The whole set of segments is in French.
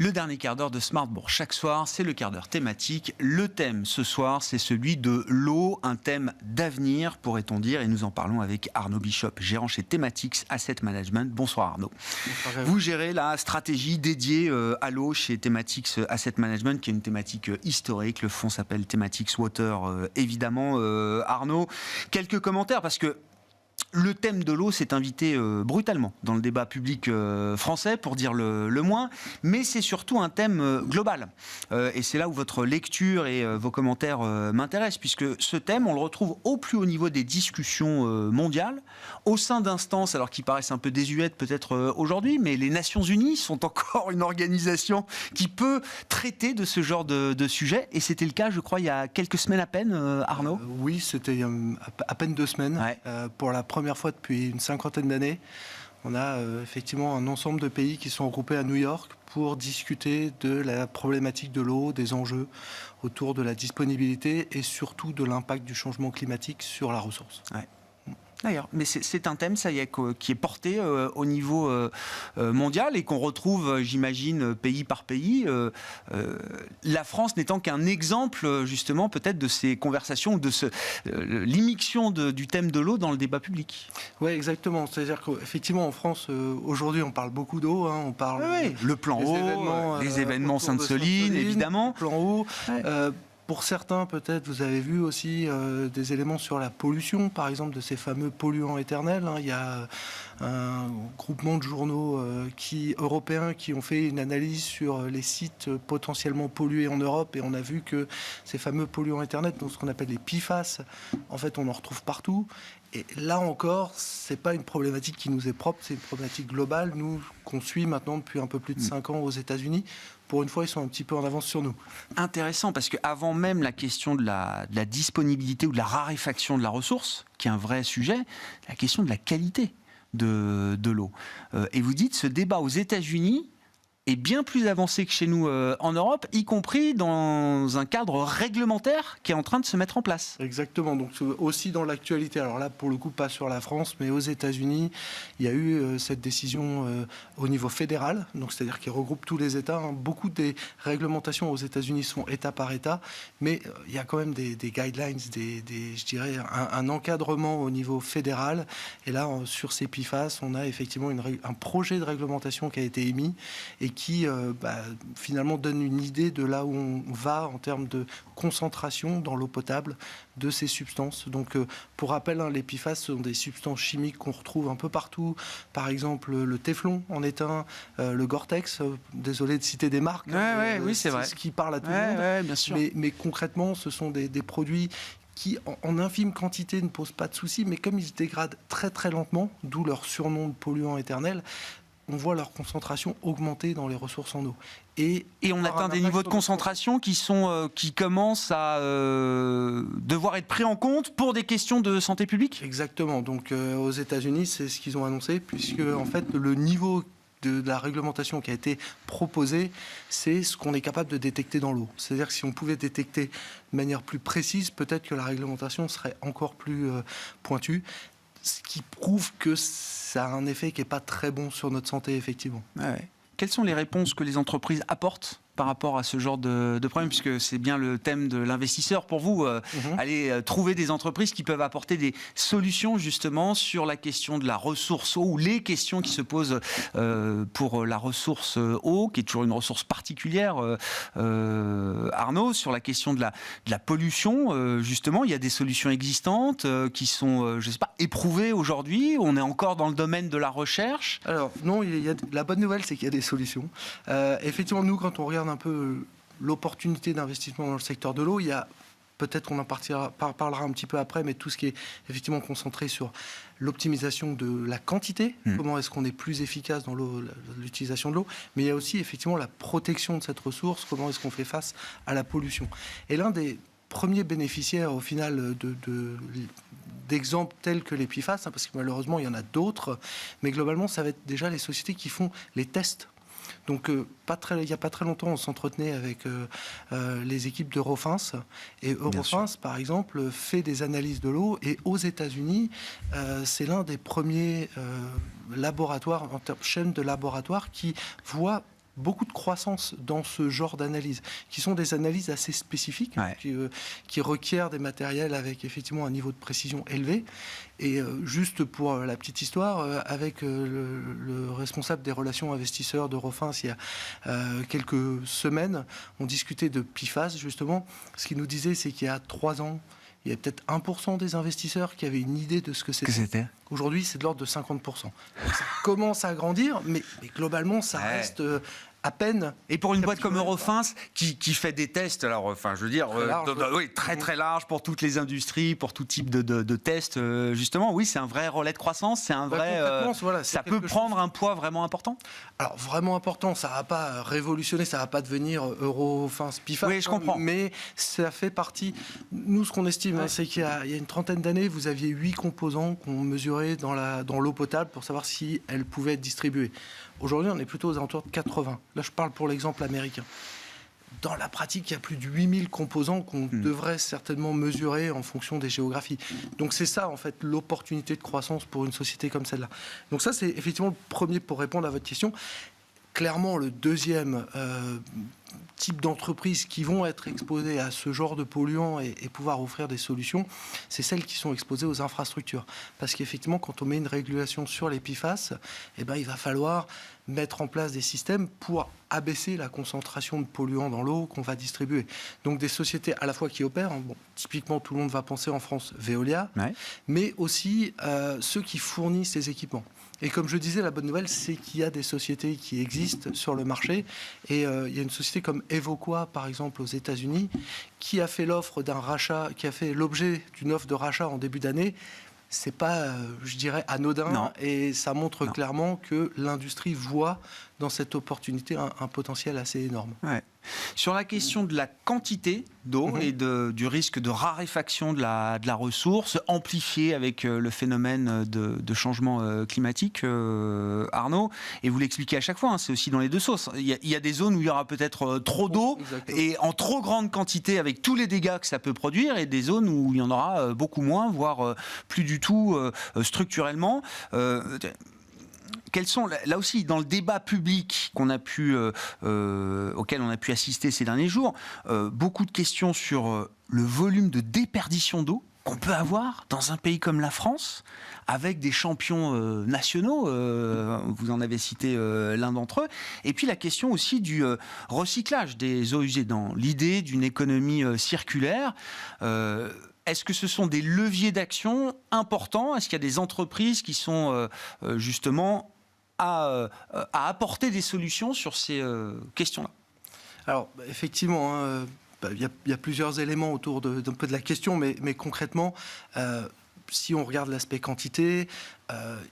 Le dernier quart d'heure de Smart Bourse chaque soir, c'est le quart d'heure thématique. Le thème ce soir, c'est celui de l'eau, un thème d'avenir, pourrait-on dire, et nous en parlons avec Arnaud Bishop, gérant chez Thematics Asset Management. Bonsoir Arnaud. Bonsoir. Vous gérez la stratégie dédiée à l'eau chez Thematics Asset Management, qui est une thématique historique. Le fonds s'appelle Thematics Water, évidemment. Arnaud, quelques commentaires, parce que le thème de l'eau s'est invité brutalement dans le débat public français, pour dire le moins, mais c'est surtout un thème global. Et c'est là où votre lecture et vos commentaires m'intéressent, puisque ce thème, on le retrouve au plus haut niveau des discussions mondiales, au sein d'instances, alors qui paraissent un peu désuètes peut-être aujourd'hui, mais les Nations Unies sont encore une organisation qui peut traiter de ce genre de sujet, et c'était le cas, je crois, il y a quelques semaines à peine, Arnaud. Oui, c'était il y a à peine 2 semaines, ouais. Pour la première fois depuis une cinquantaine d'années. On a effectivement un ensemble de pays qui sont regroupés à New York pour discuter de la problématique de l'eau, des enjeux autour de la disponibilité et surtout de l'impact du changement climatique sur la ressource. Ouais. D'ailleurs, mais c'est un thème, ça y est, qui est porté au niveau mondial et qu'on retrouve, j'imagine, pays par pays. La France n'étant qu'un exemple, justement, peut-être de ces conversations ou de l'immixtion du thème de l'eau dans le débat public. Oui, exactement. C'est-à-dire qu'effectivement, en France, aujourd'hui, on parle beaucoup d'eau. On parle le plan eau, les événements Sainte-Soline, évidemment. Le plan eau. Ouais. Pour certains, peut-être, vous avez vu aussi des éléments sur la pollution, par exemple, de ces fameux polluants éternels. Il y a un groupement de journaux européens qui ont fait une analyse sur les sites potentiellement pollués en Europe, et on a vu que ces fameux polluants éternels, donc ce qu'on appelle les PFAS, en fait, on en retrouve partout. Et là encore, c'est pas une problématique qui nous est propre, c'est une problématique globale, nous, qu'on suit maintenant depuis un peu plus de 5 ans aux États-Unis. Pour une fois, ils sont un petit peu en avance sur nous. Intéressant, parce qu'avant même la question de la disponibilité ou de la raréfaction de la ressource, qui est un vrai sujet, la question de la qualité de l'eau. Et vous dites, ce débat aux États-Unis est bien plus avancé que chez nous en Europe, y compris dans un cadre réglementaire qui est en train de se mettre en place. Exactement, donc aussi dans l'actualité, alors là pour le coup pas sur la France, mais aux États-Unis, il y a eu cette décision au niveau fédéral, donc c'est-à-dire qui regroupe tous les États. Beaucoup des réglementations aux États-Unis sont État par État, mais il y a quand même des guidelines, je dirais un encadrement au niveau fédéral. Et là, sur ces PFAS, on a effectivement un projet de réglementation qui a été émis et qui finalement donne une idée de là où on va en termes de concentration dans l'eau potable de ces substances. Donc, pour rappel, les PFAS sont des substances chimiques qu'on retrouve un peu partout. Par exemple, le téflon en est un, le Gore-Tex, désolé de citer des marques. Oui, c'est vrai. Ce qui parle à tout le monde. Bien sûr. Mais concrètement, ce sont des produits qui, en infime quantité, ne posent pas de soucis, mais comme ils se dégradent très très lentement, d'où leur surnom de polluant éternel, on voit leur concentration augmenter dans les ressources en eau. Et on atteint des niveaux de concentration qui commencent à devoir être pris en compte pour des questions de santé publique ? Exactement. Donc aux États-Unis, c'est ce qu'ils ont annoncé, puisque en fait le niveau de la réglementation qui a été proposée, c'est ce qu'on est capable de détecter dans l'eau. C'est-à-dire que si on pouvait détecter de manière plus précise, peut-être que la réglementation serait encore plus pointue. Ce qui prouve que ça a un effet qui n'est pas très bon sur notre santé, effectivement. Ouais. Quelles sont les réponses que les entreprises apportent par rapport à ce genre de problème, puisque c'est bien le thème de l'investisseur pour vous, aller trouver des entreprises qui peuvent apporter des solutions justement sur la question de la ressource eau, ou les questions qui se posent pour la ressource eau, qui est toujours une ressource particulière, Arnaud, sur la question de la pollution, justement, il y a des solutions existantes qui sont, je sais pas, éprouvées aujourd'hui, on est encore dans le domaine de la recherche. Alors non, la bonne nouvelle, c'est qu'il y a des solutions. Effectivement, nous, quand on regarde un peu l'opportunité d'investissement dans le secteur de l'eau, il y a peut-être qu'on en parlera un petit peu après, mais tout ce qui est effectivement concentré sur l'optimisation de la quantité, comment est-ce qu'on est plus efficace dans l'utilisation de l'eau, mais il y a aussi effectivement la protection de cette ressource, comment est-ce qu'on fait face à la pollution. Et l'un des premiers bénéficiaires au final d'exemples tels que les PFAS, parce que malheureusement il y en a d'autres, mais globalement ça va être déjà les sociétés qui font les tests. Donc, il n'y a pas très longtemps, on s'entretenait avec les équipes d'Eurofins. Et Eurofins, par exemple, fait des analyses de l'eau. Et aux États-Unis, c'est l'un des premiers laboratoires, en termes chaîne de laboratoires, qui voit beaucoup de croissance dans ce genre d'analyse, qui sont des analyses assez spécifiques, qui requièrent des matériels avec effectivement un niveau de précision élevé. Et juste pour la petite histoire, avec le responsable des relations investisseurs d'Eurofins, il y a quelques semaines, on discutait de PFAS, justement. Ce qu'il nous disait, c'est qu'il y a 3 ans, il y avait peut-être 1% des investisseurs qui avaient une idée de ce que c'était. Aujourd'hui, c'est de l'ordre de 50%. Donc, ça commence à grandir, mais globalement, ça reste à peine. Et pour une boîte comme Eurofins, qui fait des tests, alors, enfin, je veux dire, très large pour toutes les industries, pour tout type de tests, justement, oui, c'est un vrai relais de croissance, c'est un vrai... ça peut prendre un poids vraiment important. Alors, vraiment important, ça ne va pas révolutionner, ça ne va pas devenir Eurofins, PFAS. Oui, je comprends. Mais ça fait partie... Nous, ce qu'on estime, c'est qu'il y a une trentaine d'années, vous aviez 8 composants qu'on mesurait dans l'eau potable pour savoir si elle pouvait être distribuée. Aujourd'hui, on est plutôt aux alentours de 80. Là, je parle pour l'exemple américain. Dans la pratique, il y a plus de 8000 composants qu'on devrait certainement mesurer en fonction des géographies. Donc c'est ça, en fait, l'opportunité de croissance pour une société comme celle-là. Donc ça, c'est effectivement le premier pour répondre à votre question. Clairement, le deuxième type d'entreprises qui vont être exposées à ce genre de polluants et pouvoir offrir des solutions, c'est celles qui sont exposées aux infrastructures. Parce qu'effectivement, quand on met une régulation sur les PFAS, il va falloir mettre en place des systèmes pour abaisser la concentration de polluants dans l'eau qu'on va distribuer. Donc des sociétés à la fois qui opèrent, typiquement tout le monde va penser en France Veolia, mais aussi ceux qui fournissent ces équipements. Et comme je disais, la bonne nouvelle, c'est qu'il y a des sociétés qui existent sur le marché. Et il y a une société comme Evoqua, par exemple, aux États-Unis, qui a fait l'offre d'un rachat, qui a fait l'objet d'une offre de rachat en début d'année. C'est pas, je dirais, anodin. Non. Et ça montre clairement que l'industrie voit dans cette opportunité un potentiel assez énorme. Ouais. Sur la question de la quantité d'eau et du risque de raréfaction de la ressource, amplifié avec le phénomène de changement climatique, Arnaud, et vous l'expliquez à chaque fois, c'est aussi dans les deux sauces. Il y a des zones où il y aura peut-être trop d'eau et en trop grande quantité avec tous les dégâts que ça peut produire, et des zones où il y en aura beaucoup moins, voire plus du tout structurellement. Quels sont, là aussi, dans le débat public auquel on a pu assister ces derniers jours, beaucoup de questions sur le volume de déperdition d'eau qu'on peut avoir dans un pays comme la France, avec des champions nationaux, vous en avez cité l'un d'entre eux, et puis la question aussi du recyclage des eaux usées, dans l'idée d'une économie circulaire. Est-ce que ce sont des leviers d'action importants ? Est-ce qu'il y a des entreprises qui sont justement à apporter des solutions sur ces questions-là ? Alors, effectivement, il y a plusieurs éléments autour d'un peu de la question, mais concrètement, si on regarde l'aspect quantité,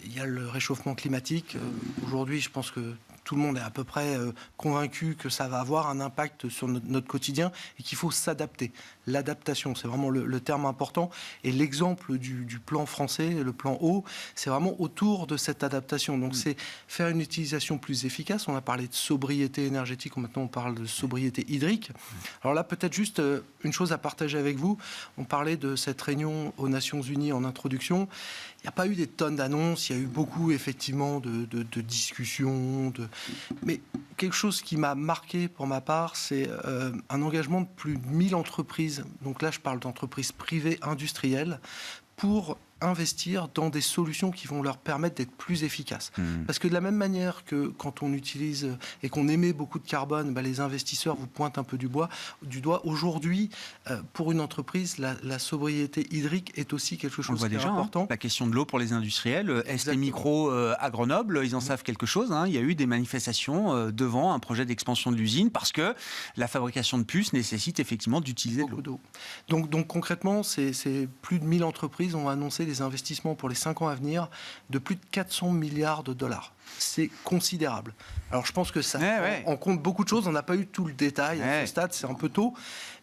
il y a le réchauffement climatique. Aujourd'hui, je pense que tout le monde est à peu près convaincu que ça va avoir un impact sur notre quotidien et qu'il faut s'adapter. L'adaptation, c'est vraiment le terme important. Et l'exemple du plan français, le plan eau, c'est vraiment autour de cette adaptation. Donc c'est faire une utilisation plus efficace. On a parlé de sobriété énergétique, maintenant on parle de sobriété hydrique. Alors là, peut-être juste une chose à partager avec vous. On parlait de cette réunion aux Nations Unies en introduction. Il n'y a pas eu des tonnes d'annonces, il y a eu beaucoup effectivement de discussions, mais quelque chose qui m'a marqué pour ma part, c'est un engagement de plus de 1000 entreprises, donc là je parle d'entreprises privées industrielles, pour investir dans des solutions qui vont leur permettre d'être plus efficaces. Parce que de la même manière que quand on utilise et qu'on émet beaucoup de carbone, les investisseurs vous pointent un peu du doigt. Aujourd'hui, pour une entreprise, la sobriété hydrique est aussi quelque chose qui est important. La question de l'eau pour les industriels, ST Micro à Grenoble, ils en savent quelque chose. Il y a eu des manifestations devant un projet d'expansion de l'usine parce que la fabrication de puces nécessite effectivement d'utiliser beaucoup d'eau. Donc concrètement, c'est plus de 1000 entreprises ont annoncé des investissements pour les 5 ans à venir de plus de 400 milliards de dollars. C'est considérable. Alors je pense que ça en compte beaucoup de choses. On n'a pas eu tout le détail à ce stade, c'est un peu tôt.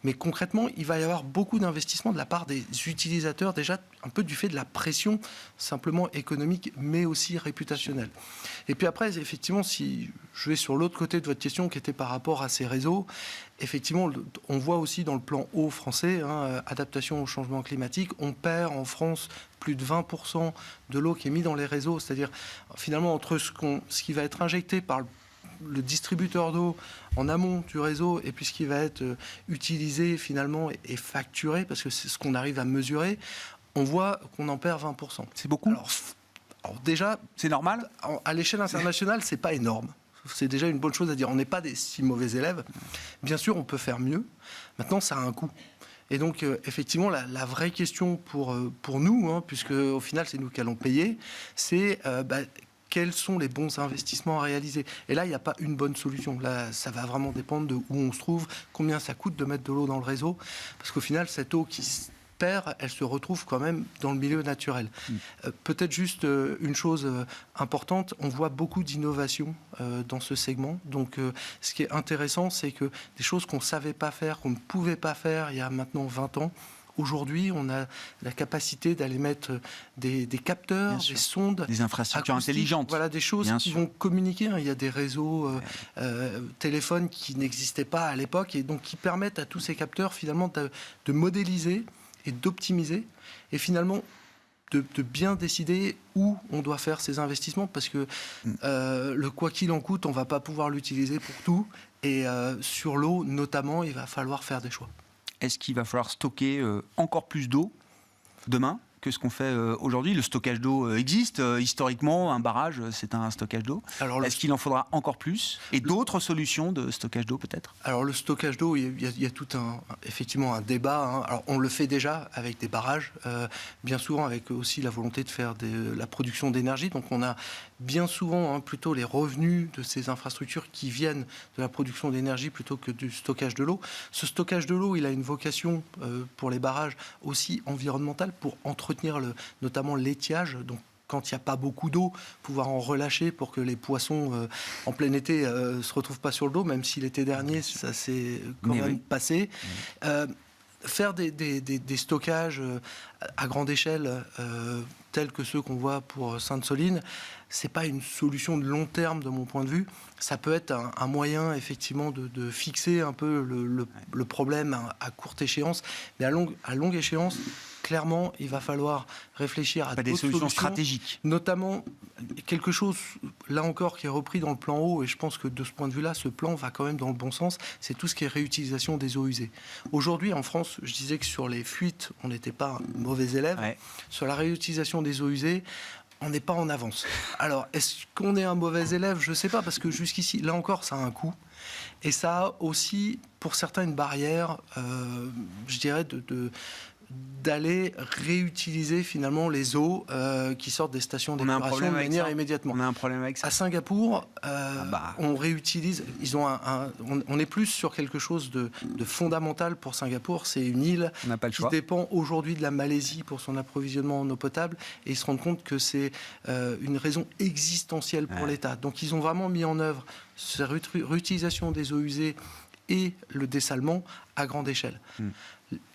Mais concrètement, il va y avoir beaucoup d'investissements de la part des utilisateurs, déjà un peu du fait de la pression simplement économique, mais aussi réputationnelle. Et puis après, effectivement, si je vais sur l'autre côté de votre question, qui était par rapport à ces réseaux, effectivement, on voit aussi dans le plan eau français, adaptation au changement climatique, on perd en France plus de 20% de l'eau qui est mise dans les réseaux, c'est-à-dire finalement entre ce qui va être injecté par le distributeur d'eau en amont du réseau et puis ce qui va être utilisé finalement et facturé, parce que c'est ce qu'on arrive à mesurer, on voit qu'on en perd 20%. C'est beaucoup. Alors déjà, c'est normal. À l'échelle internationale, c'est pas énorme. C'est déjà une bonne chose à dire. On n'est pas des si mauvais élèves. Bien sûr, on peut faire mieux. Maintenant, ça a un coût. Et donc, effectivement, la vraie question pour nous, puisque au final, c'est nous qui allons payer, c'est quels sont les bons investissements à réaliser. Et là, il n'y a pas une bonne solution. Là, ça va vraiment dépendre de où on se trouve, combien ça coûte de mettre de l'eau dans le réseau. Parce qu'au final, cette eau qui perd, elle se retrouve quand même dans le milieu naturel. Peut-être juste une chose importante, on voit beaucoup d'innovations dans ce segment. Donc, ce qui est intéressant, c'est que des choses qu'on ne savait pas faire, qu'on ne pouvait pas faire il y a maintenant 20 ans, aujourd'hui, on a la capacité d'aller mettre des capteurs, des sondes, des infrastructures intelligentes. Voilà, des choses qui vont communiquer. Il y a des réseaux téléphones qui n'existaient pas à l'époque et donc qui permettent à tous ces capteurs finalement de modéliser et d'optimiser et finalement de bien décider où on doit faire ces investissements, parce que le quoi qu'il en coûte, on ne va pas pouvoir l'utiliser pour tout, et sur l'eau notamment, il va falloir faire des choix. Est-ce qu'il va falloir stocker encore plus d'eau demain que ce qu'on fait aujourd'hui? Le stockage d'eau existe. Historiquement, un barrage, c'est un stockage d'eau. Est-ce qu'il en faudra encore plus? Et d'autres solutions de stockage d'eau, peut-être? Alors, le stockage d'eau, il y a tout effectivement un débat. Alors, on le fait déjà avec des barrages, bien souvent avec aussi la volonté de faire la production d'énergie. Donc, on a bien souvent plutôt les revenus de ces infrastructures qui viennent de la production d'énergie plutôt que du stockage de l'eau. Ce stockage de l'eau, il a une vocation pour les barrages aussi environnementale, pour entretenir notamment l'étiage. Donc, quand il n'y a pas beaucoup d'eau, pouvoir en relâcher pour que les poissons en plein été ne se retrouvent pas sur le dos, même si l'été dernier, ça s'est quand même passé. Faire des stockages à grande échelle, tels que ceux qu'on voit pour Sainte-Soline, ce n'est pas une solution de long terme de mon point de vue. Ça peut être un moyen effectivement de fixer un peu le problème à courte échéance, mais à longue échéance, clairement, il va falloir réfléchir à des solutions stratégiques. Notamment, quelque chose, là encore, qui est repris dans le plan eau, et je pense que de ce point de vue-là, ce plan va quand même dans le bon sens, c'est tout ce qui est réutilisation des eaux usées. Aujourd'hui, en France, je disais que sur les fuites, on n'était pas un mauvais élève. Ouais. Sur la réutilisation des eaux usées, on n'est pas en avance. Alors, est-ce qu'on est un mauvais élève? Je ne sais pas, parce que jusqu'ici, là encore, ça a un coût. Et ça a aussi, pour certains, une barrière, je dirais, d'aller réutiliser finalement les eaux qui sortent des stations d'épuration de manière immédiatement. On a un problème avec ça. À Singapour, on réutilise. On est plus sur quelque chose de fondamental pour Singapour. C'est une île qui dépend aujourd'hui de la Malaisie pour son approvisionnement en eau potable, et ils se rendent compte que c'est une raison existentielle pour l'État. Donc ils ont vraiment mis en œuvre cette réutilisation des eaux usées et le dessalement à grande échelle.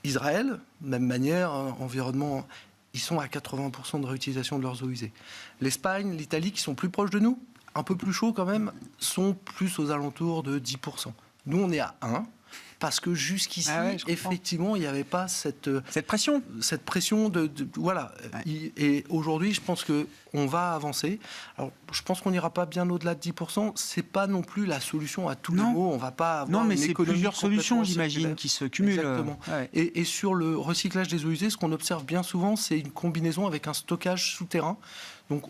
Israël, même manière, environnement, ils sont à 80% de réutilisation de leurs eaux usées. L'Espagne, l'Italie, qui sont plus proches de nous, un peu plus chauds quand même, sont plus aux alentours de 10%. Nous, on est à 1%. Parce que jusqu'ici, effectivement, il n'y avait pas cette pression. Cette pression voilà. Ouais. Et aujourd'hui, je pense qu'on va avancer. Alors, je pense qu'on n'ira pas bien au-delà de 10%. C'est pas non plus la solution à tous les maux. On va pas avoir mais c'est plusieurs solutions, j'imagine, qui se cumulent. Exactement. Ouais. Et sur le recyclage des eaux usées, ce qu'on observe bien souvent, c'est une combinaison avec un stockage souterrain. Donc,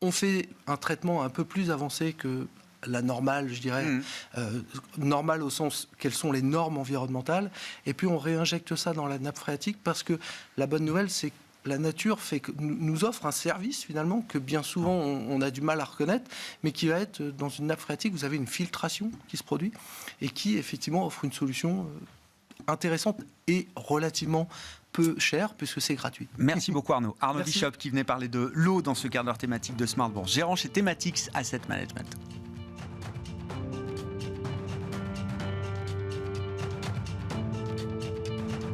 on fait un traitement un peu plus avancé que la normale, je dirais, normale au sens quelles sont les normes environnementales, et puis on réinjecte ça dans la nappe phréatique, parce que la bonne nouvelle, c'est que la nature nous offre un service finalement que bien souvent on a du mal à reconnaître, mais qui va être dans une nappe phréatique, vous avez une filtration qui se produit et qui effectivement offre une solution intéressante et relativement peu cher, puisque c'est gratuit. Merci beaucoup Arnaud. Arnaud Bishop qui venait parler de l'eau dans ce quart d'heure thématique de Smart Bourse, gérant chez Thematics Asset Management.